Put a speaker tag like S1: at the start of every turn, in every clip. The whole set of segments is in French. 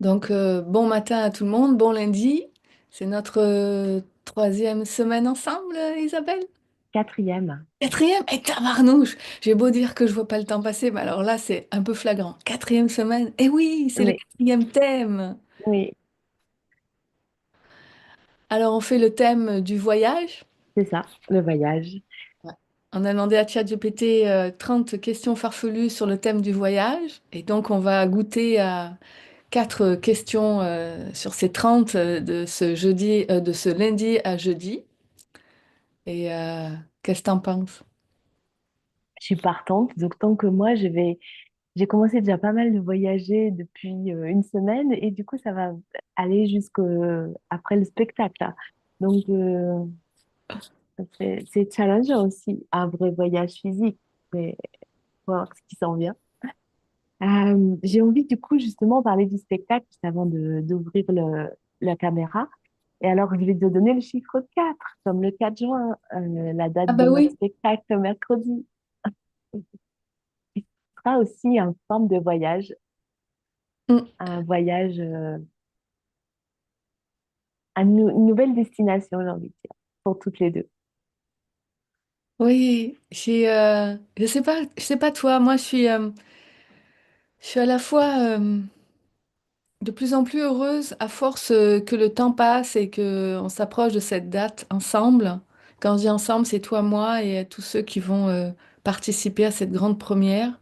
S1: Donc, bon matin à tout le monde, bon lundi. C'est notre troisième semaine ensemble, Isabelle?
S2: Quatrième.
S1: Quatrième? Et tabarnouche! J'ai beau dire que je vois pas le temps passer, mais alors là, c'est un peu flagrant. Quatrième semaine. Eh oui, c'est le
S2: Oui,
S1: quatrième thème.
S2: oui,
S1: Alors, on fait le thème du voyage.
S2: c'est ça, le voyage.
S1: Ouais. On a demandé à ChatGPT 30 questions farfelues sur le thème du voyage. Et donc, on va goûter à quatre questions sur ces 30 de ce lundi à jeudi. Et qu'est-ce que t'en penses?
S2: Je suis partante, donc tant que moi, j'ai commencé déjà pas mal de voyager depuis une semaine et du coup, ça va aller jusqu'après le spectacle, là. Donc, c'est challengeant aussi, un vrai voyage physique, mais faut voir ce qui s'en vient. J'ai envie du coup justement de parler du spectacle juste avant d'ouvrir la caméra. Et alors, je vais te donner le chiffre 4 comme le 4 juin, la
S1: Ah
S2: date de
S1: bah
S2: notre
S1: oui.
S2: spectacle mercredi. Il sera aussi une forme de voyage,
S1: Mm.
S2: un voyage, une nouvelle destination, j'ai envie de dire, pour toutes les deux.
S1: Oui, je sais pas toi, moi je suis à la fois de plus en plus heureuse à force que le temps passe et que on s'approche de cette date ensemble. Quand je dis ensemble, c'est toi, moi et tous ceux qui vont participer à cette grande première.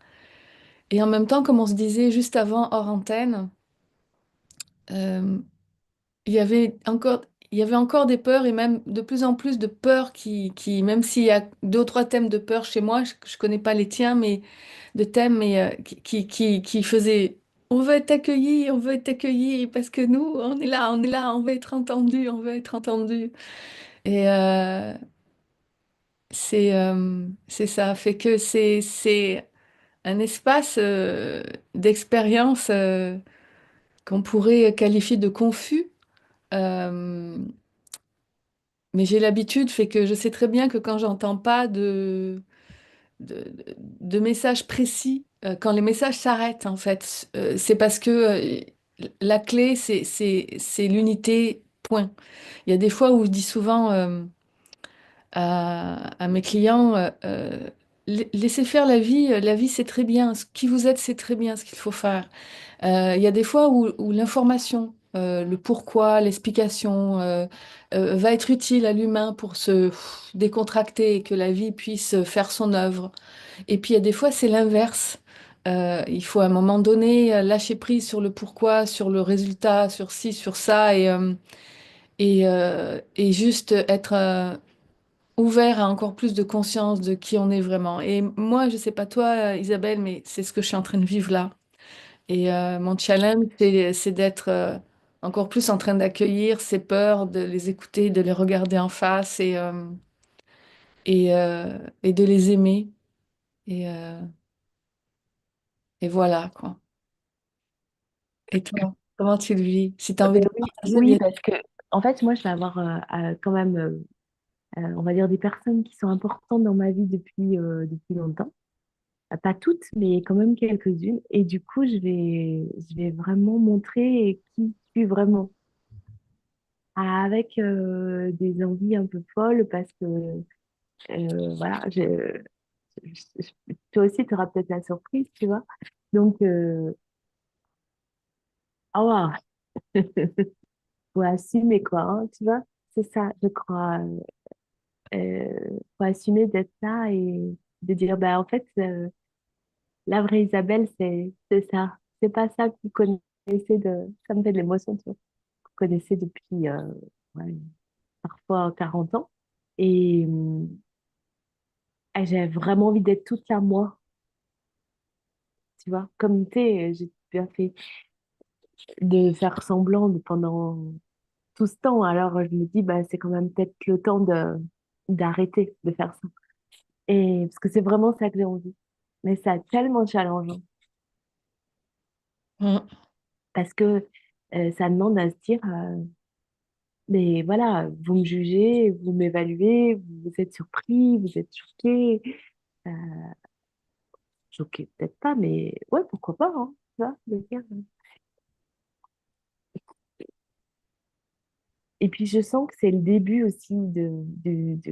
S1: Et en même temps, comme on se disait juste avant hors antenne, euh, il y avait encore des peurs et même de plus en plus de peurs même s'il y a deux ou trois thèmes de peur chez moi, je connais pas les tiens, mais de thèmes, mais qui faisaient, on veut être accueilli parce que nous, on est là, on veut être entendu, on veut être entendu. Et c'est ça, fait que c'est un espace d'expérience qu'on pourrait qualifier de confus. Euh, Mais j'ai l'habitude, fait que je sais très bien que quand j'entends pas de, de messages précis, quand les messages s'arrêtent, en fait, c'est parce que la clé, c'est l'unité, point. Il y a des fois où je dis souvent à mes clients, laissez faire la vie c'est très bien, qui vous êtes c'est très bien ce qu'il faut faire. Il y a des fois où l'information, le pourquoi, l'explication va être utile à l'humain pour se décontracter et que la vie puisse faire son œuvre. Et puis il y a des fois, c'est l'inverse. Il faut à un moment donné lâcher prise sur le pourquoi, sur le résultat, sur ci, sur ça, et juste être ouvert à encore plus de conscience de qui on est vraiment. Et moi, je sais pas toi, Isabelle, mais c'est ce que je suis en train de vivre là. Et mon challenge, c'est d'être encore plus en train d'accueillir ces peurs, de les écouter, de les regarder en face et de les aimer. Et, euh, et voilà, quoi. Et toi, comment tu le vis? Si tu as envie
S2: Ben
S1: de
S2: oui,
S1: partager,
S2: oui,
S1: bien.
S2: parce que en fait, moi, je vais avoir quand même, on va dire, des personnes qui sont importantes dans ma vie depuis longtemps. Pas toutes, mais quand même quelques-unes. Et du coup, je vais vraiment montrer qui je suis vraiment. Avec des envies un peu folles parce que, voilà, toi aussi, tu auras peut-être la surprise, tu vois. Donc, ah ouais, faut assumer quoi, hein, tu vois. C'est ça, je crois. Faut assumer d'être là et de dire, bah, en fait, la vraie Isabelle, c'est ça. C'est pas ça que vous connaissez ça me fait de l'émotion, tu vois. Vous connaissez depuis, ouais, parfois 40 ans. Et j'ai vraiment envie d'être toute là, moi, tu vois. Comme tu sais, j'ai bien fait de faire semblant pendant tout ce temps. Alors, je me dis, bah, c'est quand même peut-être le temps d'arrêter de faire ça. Et parce que c'est vraiment ça que j'ai envie. Mais ça tellement challengeant.
S1: Mm.
S2: Parce que ça demande à se dire, mais voilà, vous me jugez, vous m'évaluez, vous êtes surpris, vous êtes choqué. Euh, choqué, peut-être pas, mais ouais, pourquoi pas, hein, tu vois, de dire, Et puis je sens que c'est le début aussi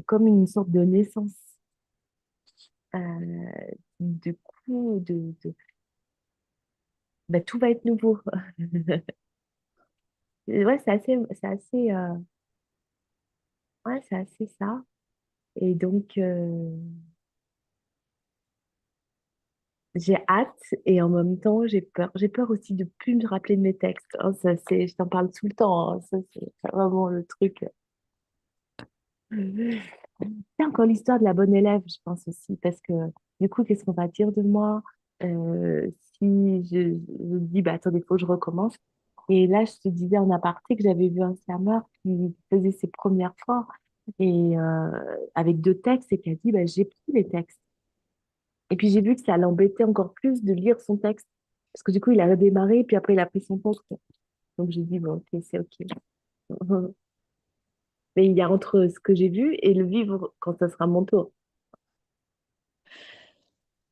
S2: comme une sorte de naissance. Du coup, bah, tout va être nouveau. Ouais, ouais, c'est assez ça. Et donc, j'ai hâte et en même temps, j'ai peur. J'ai peur aussi de plus me rappeler de mes textes. Oh, ça, je t'en parle tout le temps, hein. Ça, c'est vraiment le truc. C'est encore l'histoire de la bonne élève, je pense aussi, parce que du coup, qu'est-ce qu'on va dire de moi si je dis, bah, attendez, il faut que je recommence. Et là, je te disais en aparté que j'avais vu un slameur qui faisait ses premières fois et avec deux textes et qui a dit, bah, j'ai pris les textes. Et puis j'ai vu que ça l'embêtait encore plus de lire son texte. Parce que du coup, il a redémarré, puis après, il a pris son texte. Donc j'ai dit, bon, ok, c'est ok. Mais il y a entre ce que j'ai vu et le vivre quand ça sera mon tour.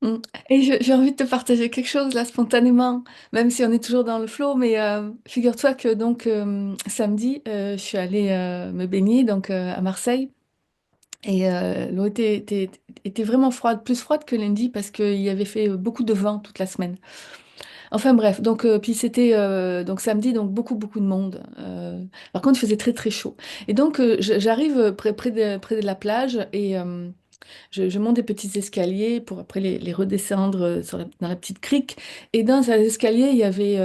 S1: Mm. Et j'ai envie de te partager quelque chose là spontanément, même si on est toujours dans le flow, mais figure-toi que donc samedi, je suis allée me baigner donc à Marseille et l'eau était vraiment froide, plus froide que lundi parce qu'il y avait fait beaucoup de vent toute la semaine. Enfin bref, donc puis c'était donc samedi donc beaucoup de monde. Par contre il faisait très très chaud et donc j'arrive près de la plage et je monte des petits escaliers pour après les redescendre dans la petite crique. Et dans ces escaliers, il y avait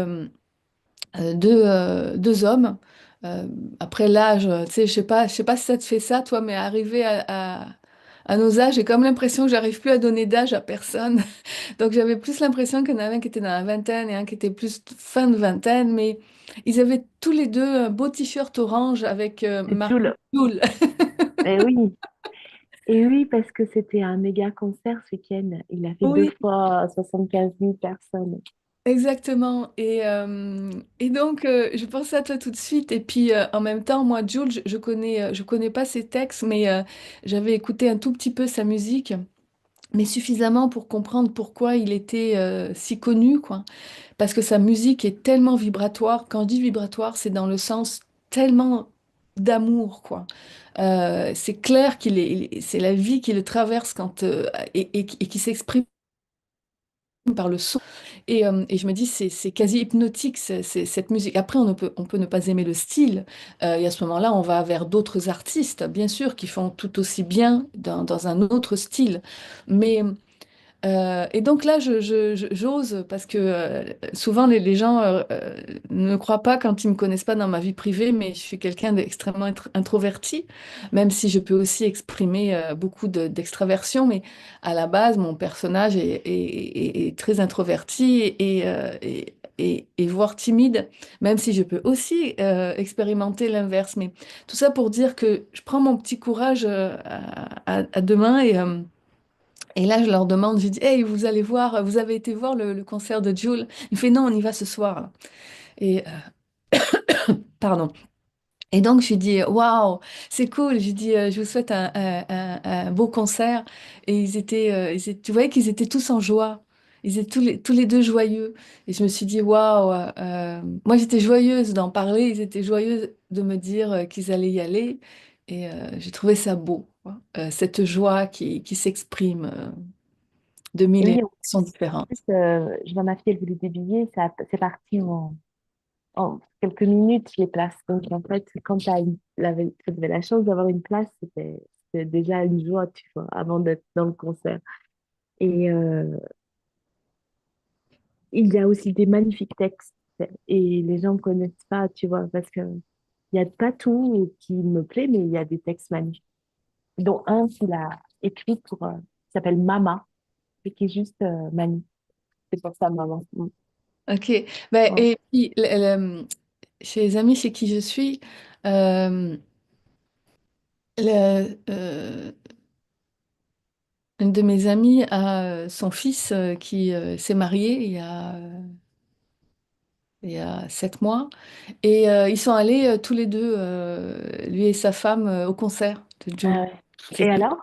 S1: deux hommes. Euh, Après l'âge, tu sais, je sais pas si ça te fait ça, toi, mais arrivé à nos âges, j'ai comme l'impression que j'arrive plus à donner d'âge à personne. Donc j'avais plus l'impression qu'il y en avait un qui était dans la vingtaine et un qui était plus fin de vingtaine, mais ils avaient tous les deux un beau t-shirt orange avec
S2: C'est
S1: marqué
S2: Joule.
S1: Joule.
S2: Eh oui. Et oui, parce que c'était un méga concert ce week-end. Il a fait deux
S1: Oui,
S2: fois 75 000 personnes.
S1: exactement. Et donc, je pensais à toi tout de suite. Et puis, en même temps, moi, Jules, je connais pas ses textes, mais j'avais écouté un tout petit peu sa musique, mais suffisamment pour comprendre pourquoi il était si connu, quoi. Parce que sa musique est tellement vibratoire. Quand je dis vibratoire, c'est dans le sens tellement d'amour, quoi. C'est clair c'est la vie qui le traverse quand, et qui s'exprime par le son. Et je me dis, c'est quasi hypnotique, cette musique. Après, on peut ne pas aimer le style. Et à ce moment-là, on va vers d'autres artistes, bien sûr, qui font tout aussi bien dans un autre style. Mais et donc là, j'ose parce que souvent les gens ne croient pas quand ils me connaissent pas dans ma vie privée, mais je suis quelqu'un d'extrêmement introverti, même si je peux aussi exprimer beaucoup d'extraversion. Mais à la base, mon personnage est très introverti et voire timide, même si je peux aussi expérimenter l'inverse. Mais tout ça pour dire que je prends mon petit courage à deux mains et là, je leur demande, je dis, hey, vous allez voir, vous avez été voir le concert de Jul? Il fait, non, on y va ce soir, là. Et, pardon. Et donc, je lui dis, waouh, c'est cool. Je lui dis, je vous souhaite un beau concert. Et tu voyais qu'ils étaient tous en joie. Ils étaient tous les deux joyeux. Et je me suis dit, waouh, moi j'étais joyeuse d'en parler. Ils étaient joyeux de me dire qu'ils allaient y aller. Et j'ai trouvé ça beau, quoi. Cette joie qui s'exprime de
S2: Et
S1: mille et
S2: oui,
S1: une façons
S2: en
S1: différentes.
S2: plus, je vois ma fille, elle voulait des billets, c'est parti en quelques minutes, les places. Donc, en fait, quand tu avais la chance d'avoir une place, c'était déjà une joie, tu vois, avant d'être dans le concert. Et il y a aussi des magnifiques textes et les gens ne connaissent pas, tu vois, parce que il n'y a pas tout qui me plaît, mais il y a des textes magnifiques, dont un qu'il a écrit qui s'appelle Mama et qui est juste magnifique. C'est pour ça, Maman. Mm.
S1: Ok. Ben,
S2: Ouais.
S1: et puis, chez les amis chez qui je suis, euh, une de mes amies a son fils qui s'est marié il y a 7 mois. Et ils sont allés tous les deux, lui et sa femme, au concert de
S2: Ah
S1: Jul.
S2: ouais. Et alors?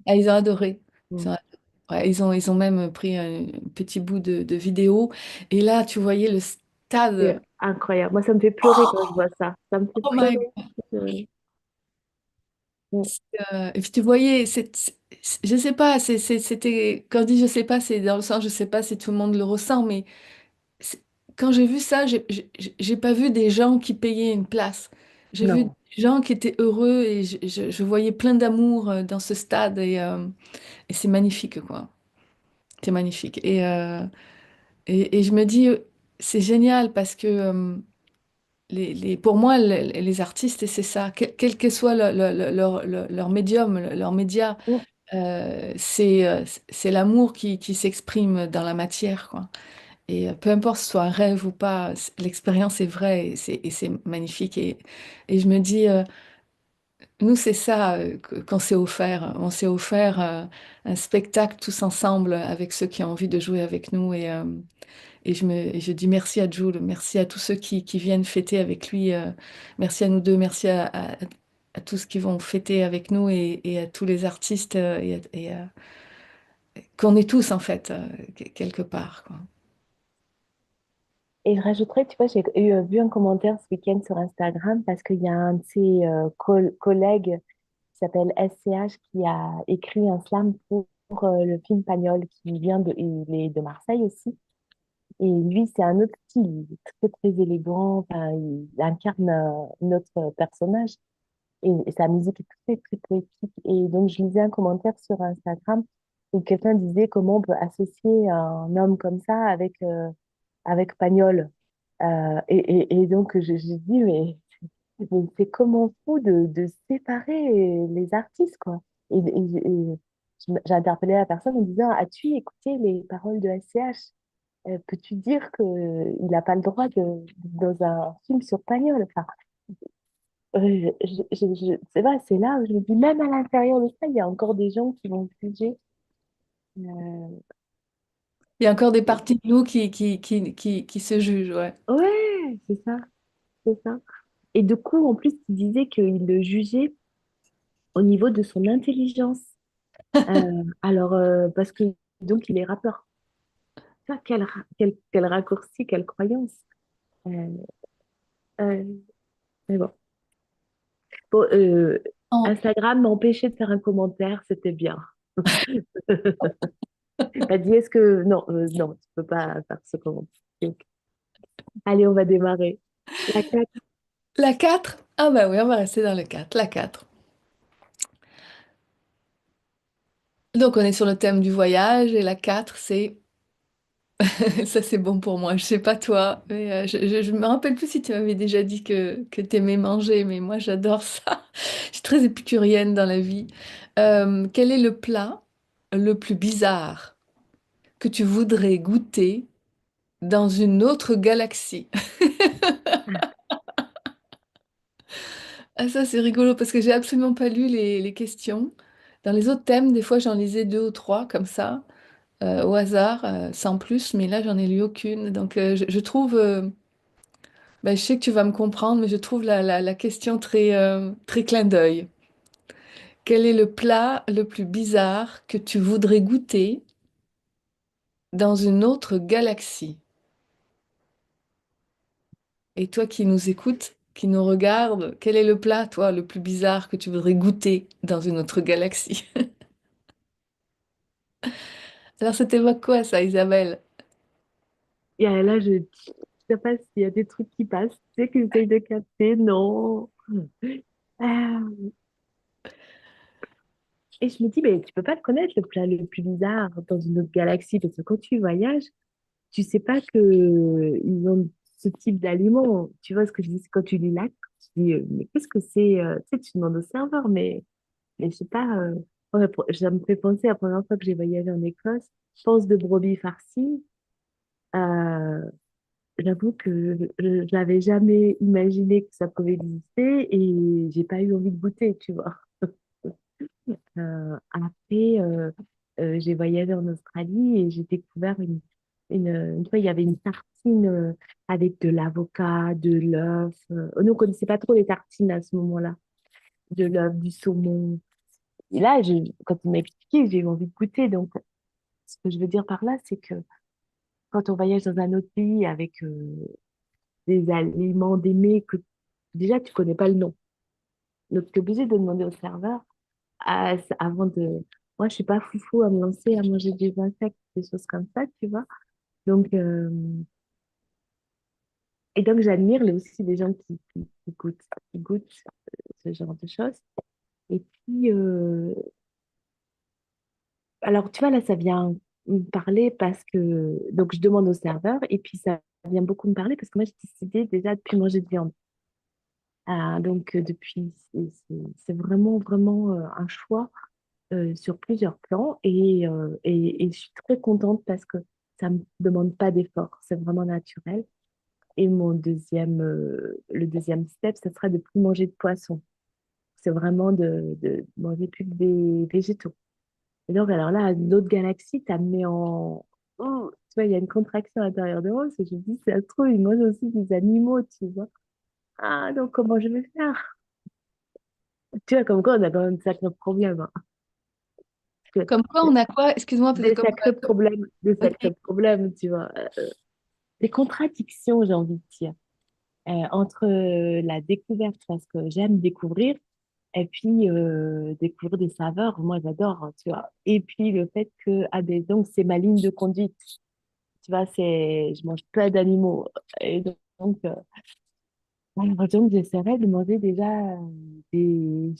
S1: Ah, ils ont adoré.
S2: Mm.
S1: Ouais, ils ont même pris un petit bout de vidéo. Et là, tu voyais le stade.
S2: incroyable. Moi, ça me fait pleurer quand je vois ça. Ça me fait
S1: Oh my
S2: pleurer. Mm.
S1: Et puis tu voyais, je sais pas, c'était, quand je dis je sais pas, c'est dans le sens, je sais pas si tout le monde le ressent, mais c'est- quand j'ai vu ça, j'ai pas vu des gens qui payaient une place. J'ai vu des
S2: Non.
S1: gens qui étaient heureux et je voyais plein d'amour dans ce stade et c'est magnifique, quoi. C'est magnifique. Et je me dis, c'est génial parce que pour moi, les artistes, c'est ça, quel que soit leur médium, leur média.
S2: Mm.
S1: C'est l'amour qui s'exprime dans la matière, quoi. Et peu importe si ce soit un rêve ou pas, l'expérience est vraie et c'est magnifique. Et je me dis, nous, c'est ça qu'on s'est offert. On s'est offert un spectacle tous ensemble avec ceux qui ont envie de jouer avec nous. Et je dis merci à Jules, merci à tous ceux qui viennent fêter avec lui. Merci à nous deux, merci à tous qui vont fêter avec nous et à tous les artistes qu'on est tous en fait, quelque part, quoi.
S2: Et je rajouterais, tu vois, vu un commentaire ce week-end sur Instagram parce qu'il y a un de ses collègues qui s'appelle SCH qui a écrit un slam pour le film Pagnol qui vient il est de Marseille aussi. Et lui, c'est un autre style, il est très très élégant, enfin, il incarne un autre personnage et sa musique est très très poétique. Et donc, je lisais un commentaire sur Instagram où quelqu'un disait comment on peut associer un homme comme ça avec Pagnol. Et donc, je dis, mais c'est comment fou de séparer les artistes, quoi. J'ai interpellé la personne en disant, as-tu écouté les paroles de SCH? Peux-tu dire qu'il n'a pas le droit dans un film sur Pagnol? Enfin, c'est vrai, c'est là où je me dis, même à l'intérieur de ça, il y a encore des gens qui vont juger. Euh,
S1: Il y a encore des parties de nous qui se jugent, ouais.
S2: ouais, c'est ça, c'est ça. Et du coup, en plus, il disait qu'il le jugeait au niveau de son intelligence. Parce que donc il est rappeur. Ça, quel raccourci, quelle croyance. Euh, euh, mais bon. Bon,
S1: En-
S2: Instagram m'a empêché de faire un commentaire, c'était bien. T'as dit, est-ce que... Non, non, tu peux pas faire ce commentaire. Ok. Allez, on va démarrer. La 4.
S1: La 4. Ah bah oui, on va rester dans le 4. La 4. Donc on est sur le thème du voyage et la 4, c'est... Ça c'est bon pour moi, je sais pas toi, mais je me rappelle plus si tu m'avais déjà dit que tu aimais manger, mais moi j'adore ça. Je suis très épicurienne dans la vie. Quel est le plat le plus bizarre que tu voudrais goûter dans une autre galaxie? Ah, ça, c'est rigolo parce que j'ai absolument pas lu les questions. Dans les autres thèmes, des fois, j'en lisais deux ou trois comme ça, au hasard, sans plus, mais là, j'en ai lu aucune. Donc, je trouve, ben, je sais que tu vas me comprendre, mais je trouve la question très clin d'œil. Quel est le plat le plus bizarre que tu voudrais goûter dans une autre galaxie? Et toi qui nous écoutes, qui nous regardes, quel est le plat, toi, le plus bizarre que tu voudrais goûter dans une autre galaxie? Alors, ça t'évoque quoi, ça, Isabelle?
S2: Et là, je sais pas s'il y a des trucs qui passent. Tu sais que j'essaye de capter. Non. Ah. Et je me dis, mais tu peux pas le connaître, le plat le plus bizarre dans une autre galaxie, parce que quand tu voyages, tu sais pas que ils ont ce type d'aliments. Tu vois ce que je dis, quand tu lis là, tu dis, mais qu'est-ce que c'est? Tu sais, tu demandes au serveur, mais je sais pas. Ouais, ça me fait penser à la première fois que j'ai voyagé en Écosse, pense de brebis farcie. Euh, J'avoue que je n'avais jamais imaginé que ça pouvait exister et j'ai pas eu envie de goûter, tu vois. Après, j'ai voyagé en Australie et j'ai découvert une fois, il y avait une tartine avec de l'avocat, de l'œuf. Nous, on ne connaissait pas trop les tartines à ce moment-là. De l'œuf, du saumon. Et là, quand il m'a expliqué, j'ai eu envie de goûter. Donc, ce que je veux dire par là, c'est que quand on voyage dans un autre pays avec des aliments, des mets que déjà tu connais pas le nom. Donc, tu es obligé de demander au serveur avant de. Moi, je suis pas foufou à me lancer à manger des insectes, des choses comme ça, tu vois. Donc, et donc, j'admire aussi les gens qui goûtent ce genre de choses. Et puis, alors, tu vois, là, ça vient me parler parce que. Donc, je demande au serveur et puis ça vient beaucoup me parler parce que moi, j'ai décidé déjà de plus manger de viande. Donc, depuis, c'est vraiment, vraiment un choix sur plusieurs plans et je suis très contente parce que ça ne me demande pas d'effort, c'est vraiment naturel. Et le deuxième step, ce sera de plus manger de poisson. C'est vraiment de manger plus que des végétaux. Et donc, alors là, une autre galaxie, ça me met en... Oh, tu vois, il y a une contraction à l'intérieur de moi, parce que je me dis, c'est trop, ils mangent aussi des animaux, tu vois. Ah, donc comment je vais faire? Tu vois, comme quoi, on a quand même un sacré problème. Hein. Parce que
S1: Comme quoi, on a quoi? Excuse-moi, parce que
S2: des
S1: Ok.
S2: sacrés problèmes, tu vois. Des contradictions, j'ai envie de dire, entre la découverte, parce que j'aime découvrir, et puis découvrir des saveurs, moi j'adore, hein, tu vois. Et puis le fait que, ah ben, donc c'est ma ligne de conduite, tu vois, je mange pas d'animaux. Et donc, donc j'essaierai de manger déjà des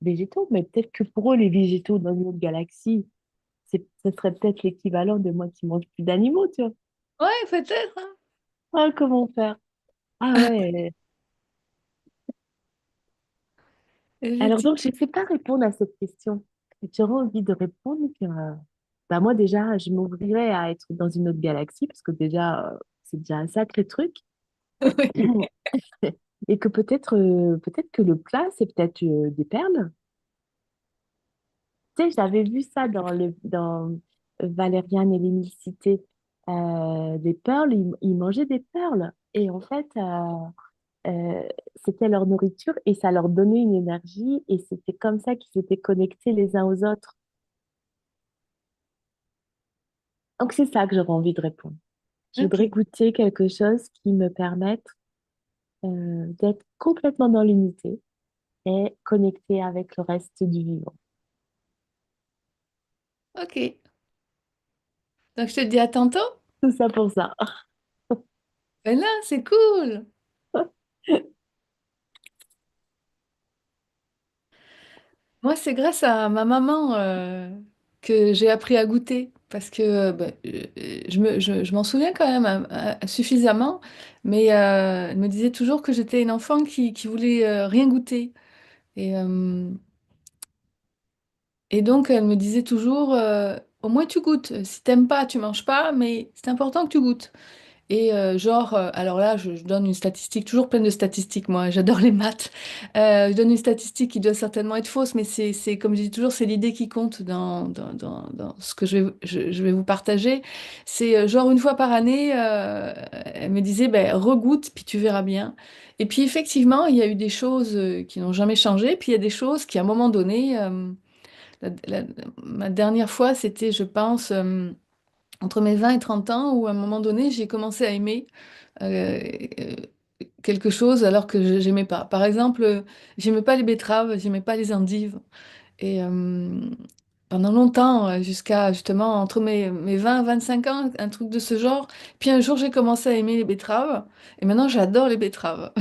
S2: végétaux, mais peut-être que pour eux, les végétaux dans une autre galaxie, ce serait peut-être l'équivalent de moi qui mange plus d'animaux, tu vois.
S1: Ouais, peut-être, hein.
S2: Ah, comment faire? Ah ouais. Alors
S1: Effectivement.
S2: donc, je ne sais pas répondre à cette question. Et tu auras envie de répondre que, bah moi déjà, je m'ouvrirais à être dans une autre galaxie, parce que déjà, c'est déjà un sacré truc.
S1: Oui.
S2: Et que peut-être que le plat, c'est peut-être des perles. Tu sais, j'avais vu ça dans Valériane et l'Hémicité. Des perles, ils mangeaient des perles. Et en fait, euh, c'était leur nourriture et ça leur donnait une énergie et c'était comme ça qu'ils étaient connectés les uns aux autres. Donc c'est ça que j'aurais envie de répondre. Je
S1: Ok,
S2: voudrais goûter quelque chose qui me permette d'être complètement dans l'unité et connecté avec le reste du vivant.
S1: ok. Donc, je te dis à tantôt.
S2: Tout ça pour ça.
S1: Ben là, c'est cool. Moi, c'est grâce à ma maman que j'ai appris à goûter. Parce que ben, je m'en souviens quand même suffisamment. Mais elle me disait toujours que j'étais une enfant qui voulait rien goûter. Et, euh, et donc, elle me disait toujours, au moins tu goûtes. Si t'aimes pas, tu manges pas. Mais c'est important que tu goûtes. Et alors là, je donne une statistique, toujours pleine de statistiques, moi, j'adore les maths. Je donne une statistique qui doit certainement être fausse, mais comme je dis toujours, c'est l'idée qui compte dans ce que je vais vous partager. C'est genre une fois par année, elle me disait, ben, regoute, puis tu verras bien. Et puis effectivement, il y a eu des choses qui n'ont jamais changé, puis il y a des choses qui, à un moment donné, la- la- ma dernière fois, c'était, je pense, entre mes 20 et 30 ans, où à un moment donné, j'ai commencé à aimer euh, euh, quelque chose alors que j'aimais pas. Par exemple, j'aimais pas les betteraves, j'aimais pas les endives. Et pendant longtemps, jusqu'à justement entre mes 20 et 25 ans, un truc de ce genre. Puis un jour, j'ai commencé à aimer les betteraves. Et maintenant, j'adore les betteraves.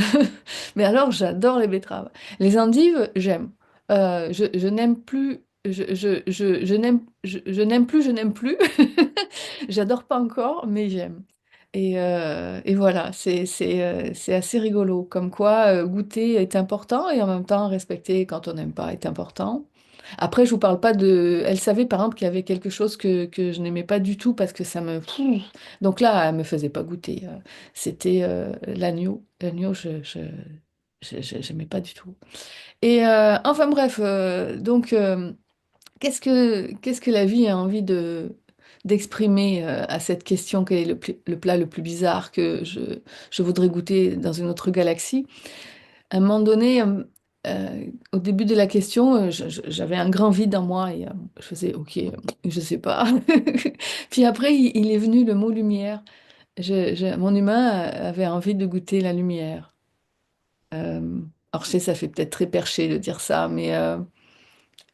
S1: Mais alors, j'adore les betteraves. Les endives, j'aime. Je n'aime plus. Je n'aime plus, je n'aime plus. J'adore pas encore, mais j'aime. Et voilà, c'est assez rigolo. Comme quoi, goûter est important et en même temps, respecter quand on n'aime pas est important. Après, je vous parle pas de... Elle savait, par exemple, qu'il y avait quelque chose que je n'aimais pas du tout parce que ça me... Donc là, elle me faisait pas goûter. C'était l'agneau. L'agneau, j'aimais pas du tout. Et enfin bref, donc... qu'est-ce que la vie a envie d'exprimer à cette question, quel est le plat le plus bizarre que je voudrais goûter dans une autre galaxie? À un moment donné, au début de la question, j'avais un grand vide en moi et je faisais, ok, je sais pas. Puis après, il est venu le mot lumière. mon humain avait envie de goûter la lumière. Alors je sais, ça fait peut-être très perché de dire ça, mais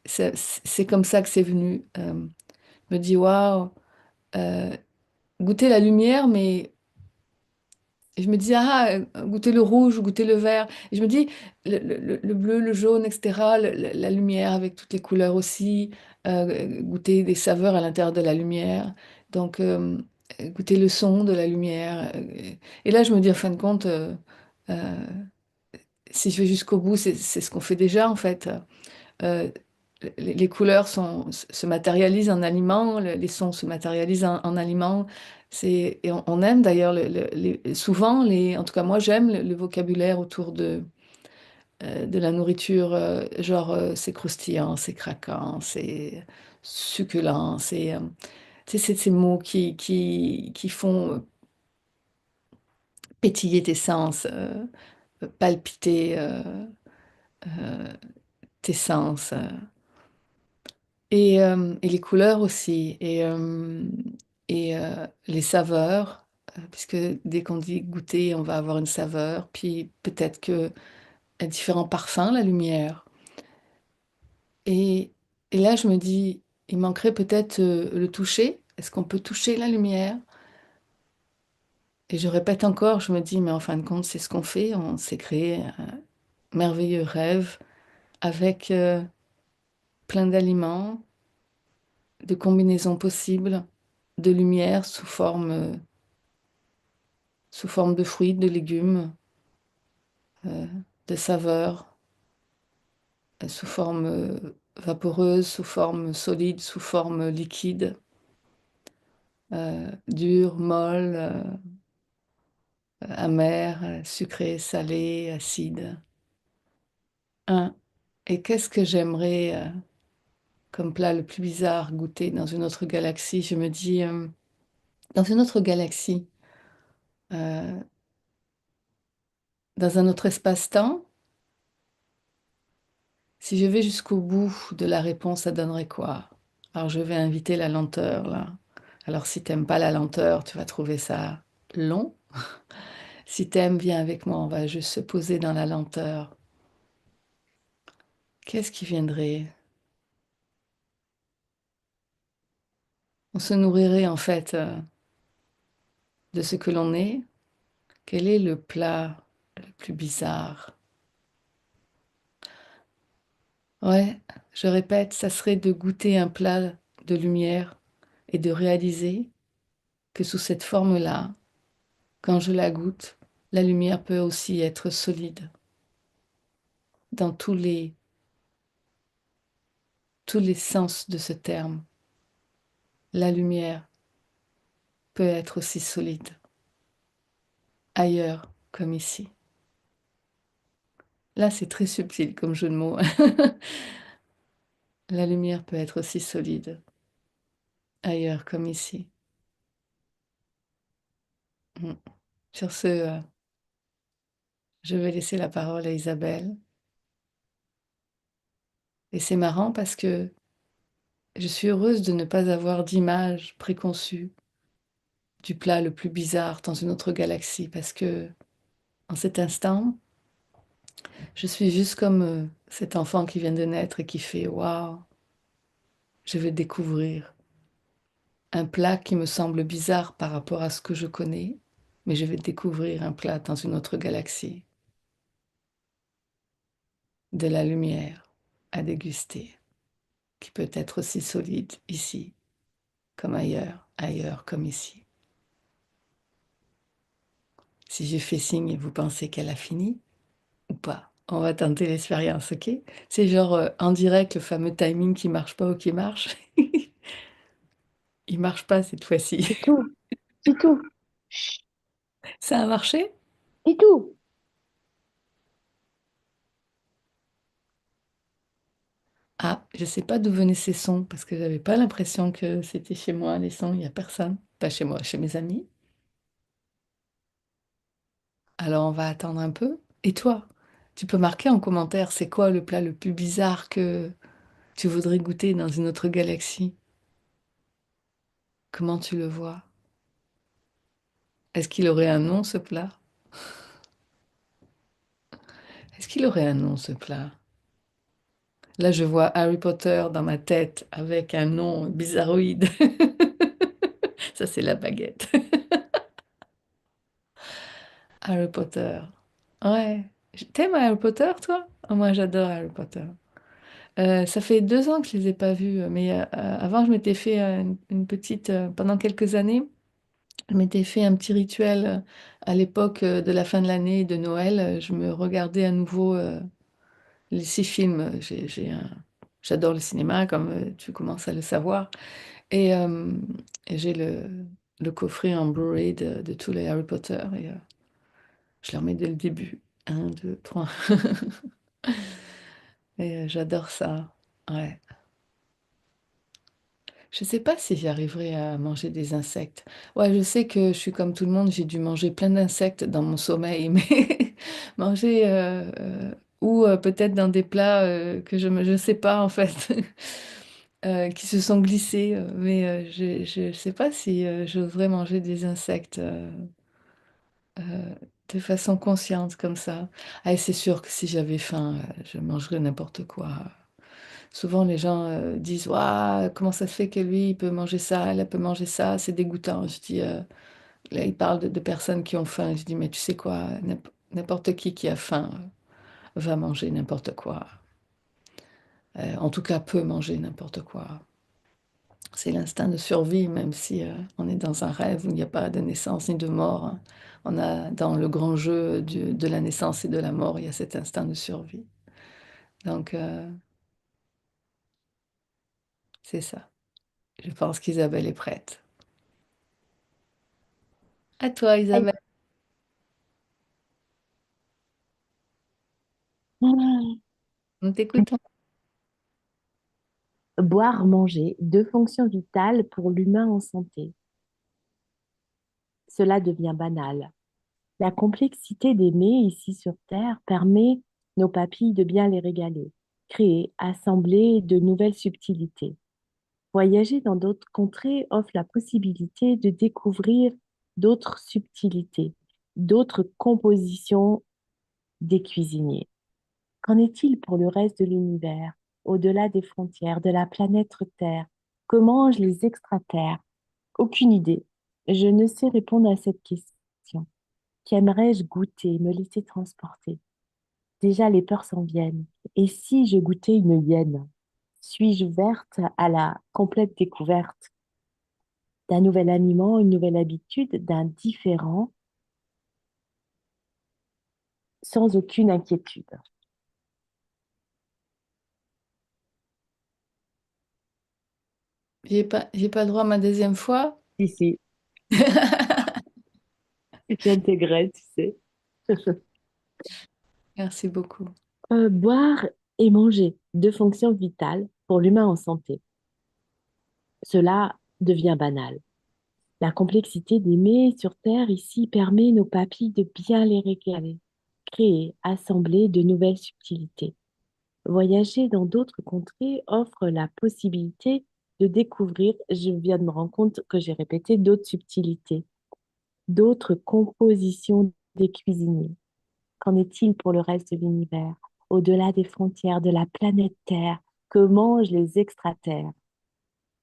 S1: c'est comme ça que c'est venu. Je me dis, waouh, euh, goûter la lumière, mais et je me dis, ah, goûter le rouge, goûter le vert. Et je me dis, le bleu, le jaune, etc., la lumière avec toutes les couleurs aussi, goûter des saveurs à l'intérieur de la lumière. Donc, goûter le son de la lumière. Et là, je me dis, en fin de compte, euh, si je vais jusqu'au bout, c'est ce qu'on fait déjà, en fait. Euh, les couleurs se matérialisent en aliments, les sons se matérialisent en aliments. Et on aime d'ailleurs, souvent, en tout cas moi j'aime le vocabulaire autour de la nourriture, genre c'est croustillant, c'est craquant, c'est succulent, tu sais, c'est ces mots qui font pétiller tes sens, palpiter tes sens. Et les couleurs aussi, et les saveurs, puisque dès qu'on dit goûter, on va avoir une saveur, puis peut-être que différents parfums, la lumière. Et, et là, je me dis, il manquerait peut-être le toucher. Est-ce qu'on peut toucher la lumière? Et je répète encore, je me dis, mais en fin de compte, c'est ce qu'on fait. On s'est créé un merveilleux rêve avec plein d'aliments, de combinaisons possibles, de lumière sous forme de fruits, de légumes, euh, de saveurs, sous forme vaporeuse, sous forme solide, sous forme liquide, dure, molle, amère, sucrée, salée, acide. Hein. Et qu'est-ce que j'aimerais, comme plat le plus bizarre, goûter dans une autre galaxie? Je me dis, dans une autre galaxie, euh, dans un autre espace-temps, si je vais jusqu'au bout de la réponse, ça donnerait quoi? Alors je vais inviter la lenteur là. Alors si t'aimes pas la lenteur, tu vas trouver ça long. Si t'aimes, viens avec moi, on va juste se poser dans la lenteur. Qu'est-ce qui viendrait? On se nourrirait en fait de ce que l'on est. Quel est le plat le plus bizarre? Ouais, je répète, ça serait de goûter un plat de lumière et de réaliser que sous cette forme-là, quand je la goûte, la lumière peut aussi être solide dans tous les sens de ce terme. La lumière peut être aussi solide ailleurs comme ici. Là, c'est très subtil comme jeu de mots. La lumière peut être aussi solide ailleurs comme ici. Mm. Sur ce, je vais laisser la parole à Isabelle. Et c'est marrant parce que je suis heureuse de ne pas avoir d'image préconçue du plat le plus bizarre dans une autre galaxie parce que en cet instant, je suis juste comme cet enfant qui vient de naître et qui fait waouh, je vais découvrir un plat qui me semble bizarre par rapport à ce que je connais, mais je vais découvrir un plat dans une autre galaxie, de la lumière à déguster, qui peut être aussi solide ici comme ailleurs, ailleurs comme ici. Si je fais signe, vous pensez qu'elle a fini ou pas? On va tenter l'expérience, ok? C'est genre en direct le fameux timing qui marche pas ou qui marche. Il marche pas cette fois-ci.
S2: C'est tout, c'est tout,
S1: Ça a marché?
S2: c'est tout.
S1: Ah, je sais pas d'où venaient ces sons parce que j'avais pas l'impression que c'était chez moi les sons. Il y a personne. Pas chez moi, chez mes amis. Alors on va attendre un peu. Et toi, tu peux marquer en commentaire c'est quoi le plat le plus bizarre que tu voudrais goûter dans une autre galaxie? Comment tu le vois? Est-ce qu'il aurait un nom, ce plat? Est-ce qu'il aurait un nom, ce plat? Là, je vois Harry Potter dans ma tête avec un nom bizarroïde. Ça, c'est la baguette. Harry Potter. Ouais. T'aimes Harry Potter, toi? Ah, moi, j'adore Harry Potter. Ça fait 2 ans que je les ai pas vus, mais avant, je m'étais fait une petite, pendant quelques années, je m'étais fait un petit rituel à l'époque de la fin de l'année, de Noël. Je me regardais à nouveau les 6 films. J'adore le cinéma, comme tu commences à le savoir. Et, euh, et j'ai le coffret en Blu-ray de tous les Harry Potter. Et je les remets dès le début. Un, deux, trois. Et j'adore ça. Ouais. Je sais pas si j'arriverai à manger des insectes. Ouais, je sais que je suis comme tout le monde, j'ai dû manger plein d'insectes dans mon sommeil, mais manger ou peut-être dans des plats que je sais pas en fait, qui se sont glissés. Mais je sais pas si j'oserais manger des insectes de façon consciente comme ça. Ah, et c'est sûr que si j'avais faim, je mangerais n'importe quoi. Souvent, les gens disent, waouh, comment ça se fait que lui, il peut manger ça, elle peut manger ça, c'est dégoûtant. Je dis, là, ils parlent de personnes qui ont faim. Je dis, mais tu sais quoi, n'importe qui a faim va manger n'importe quoi. En tout cas, peut manger n'importe quoi. C'est l'instinct de survie, même si on est dans un rêve où il n'y a pas de naissance ni de mort, hein. On a dans le grand jeu de la naissance et de la mort, il y a cet instinct de survie. Donc, c'est ça. Je pense qu'Isabelle est prête. À toi,
S2: Aïe.
S1: Isabelle. On t'écoute.
S2: Boire, manger, deux fonctions vitales pour l'humain en santé. Cela devient banal. La complexité des mets ici sur Terre permet nos papilles de bien les régaler, créer, assembler de nouvelles subtilités. Voyager dans d'autres contrées offre la possibilité de découvrir d'autres subtilités, d'autres compositions des cuisiniers. Qu'en est-il pour le reste de l'univers, au-delà des frontières de la planète Terre? Que mangent les extraterres? Aucune idée. Je ne sais répondre à cette question. Qu'aimerais-je goûter, me laisser transporter? Déjà, les peurs s'en viennent. Et si je goûtais une hyène? Suis-je ouverte à la complète découverte d'un nouvel aliment, une nouvelle habitude, d'un différent, sans aucune inquiétude?
S1: J'ai pas le droit à ma deuxième fois.
S2: Si, si, j'intégrais, tu sais.
S1: Merci beaucoup.
S2: Boire et manger, deux fonctions vitales pour l'humain en santé. Cela devient banal. La complexité des mets sur Terre ici permet nos papilles de bien les régaler, créer, assembler de nouvelles subtilités. Voyager dans d'autres contrées offre la possibilité de découvrir, je viens de me rendre compte que j'ai répété d'autres subtilités, d'autres compositions des cuisiniers. Qu'en est-il pour le reste de l'univers, au-delà des frontières de la planète Terre? Que mangent les extraterres?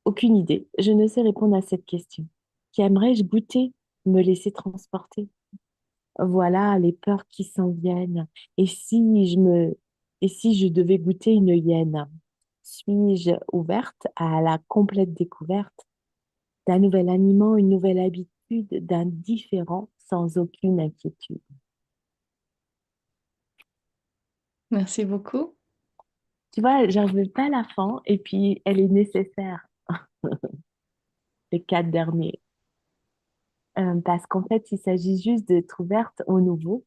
S2: Aucune idée. Je ne sais répondre à cette question. Qu'aimerais-je goûter? Me laisser transporter? Voilà les peurs qui s'en viennent. Et si et si je devais goûter une hyène? Suis-je ouverte à la complète découverte d'un nouvel aliment, une nouvelle habitude, d'un différent sans aucune inquiétude?
S1: Merci beaucoup.
S2: Tu vois, j'en veux pas la fin et puis elle est nécessaire, les quatre derniers. Parce qu'en fait, il s'agit juste d'être ouverte au nouveau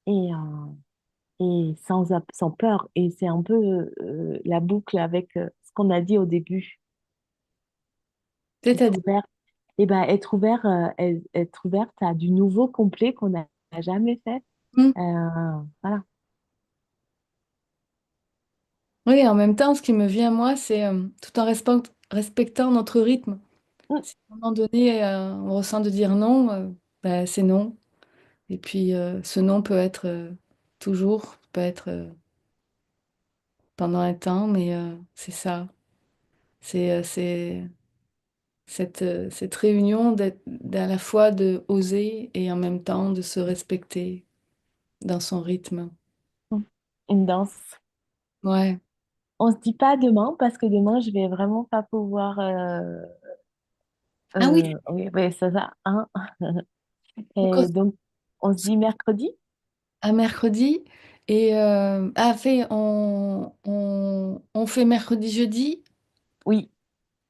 S2: et, sans peur. Et c'est un peu la boucle avec ce qu'on a dit au début. Être
S1: C'est-à-dire,
S2: ouvert, et ben, être ouverte à du nouveau complet qu'on n'a jamais fait.
S1: hmm.
S2: Voilà.
S1: Oui, en même temps, ce qui me vient, moi, c'est tout en respectant notre rythme.
S2: Mm.
S1: Si à un moment donné, on ressent de dire non, ben, c'est non. Et puis, ce non peut être toujours, peut être pendant un temps, mais c'est ça. C'est cette réunion d'à la fois de oser et en même temps de se respecter dans son rythme.
S2: Mm. Une danse.
S1: Ouais.
S2: On se dit pas demain parce que demain, je vais vraiment pas pouvoir.
S1: Ah oui,
S2: Oui, oui, c'est ça. Hein.
S1: donc
S2: Et donc, on se dit mercredi?
S1: à mercredi. Et on fait mercredi, jeudi.
S2: Oui,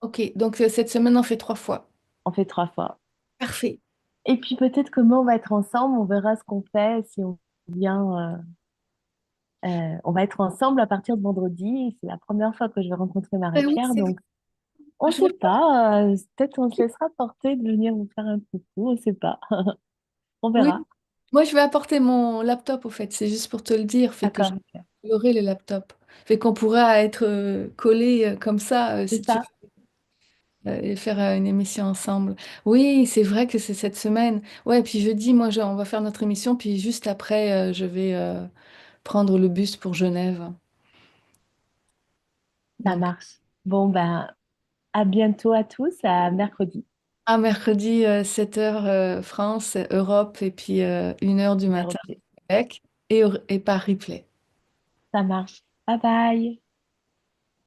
S1: Ok, donc cette semaine, on fait 3 fois.
S2: on fait 3 fois.
S1: Parfait.
S2: Et puis peut-être que on va être ensemble, on verra ce qu'on fait, si on vient. On va être ensemble à partir de vendredi. C'est la première fois que je vais rencontrer
S1: Ben oui,
S2: Marie-Pierre,
S1: c'est vrai.
S2: donc on
S1: Je vais
S2: sait pas. Peut-être on se laissera porter de venir vous faire un coucou, on sait pas. On
S1: Oui,
S2: verra.
S1: moi je vais apporter mon laptop au fait, c'est juste pour te le dire, fait que
S2: D'accord, ok.
S1: j'aurai le laptop. Fait qu'on pourra être collés comme ça
S2: C'est
S1: si tu
S2: ça,
S1: veux et faire une émission ensemble. Oui, c'est vrai que c'est cette semaine. Ouais, puis jeudi, on va faire notre émission, puis juste après, je vais prendre le bus pour Genève.
S2: ça
S1: Donc,
S2: marche. Bon, ben, à bientôt à tous, à mercredi.
S1: à mercredi, 7h France, Europe, et puis 1h du matin
S2: Ok,
S1: Québec, et par replay.
S2: ça marche. Bye bye.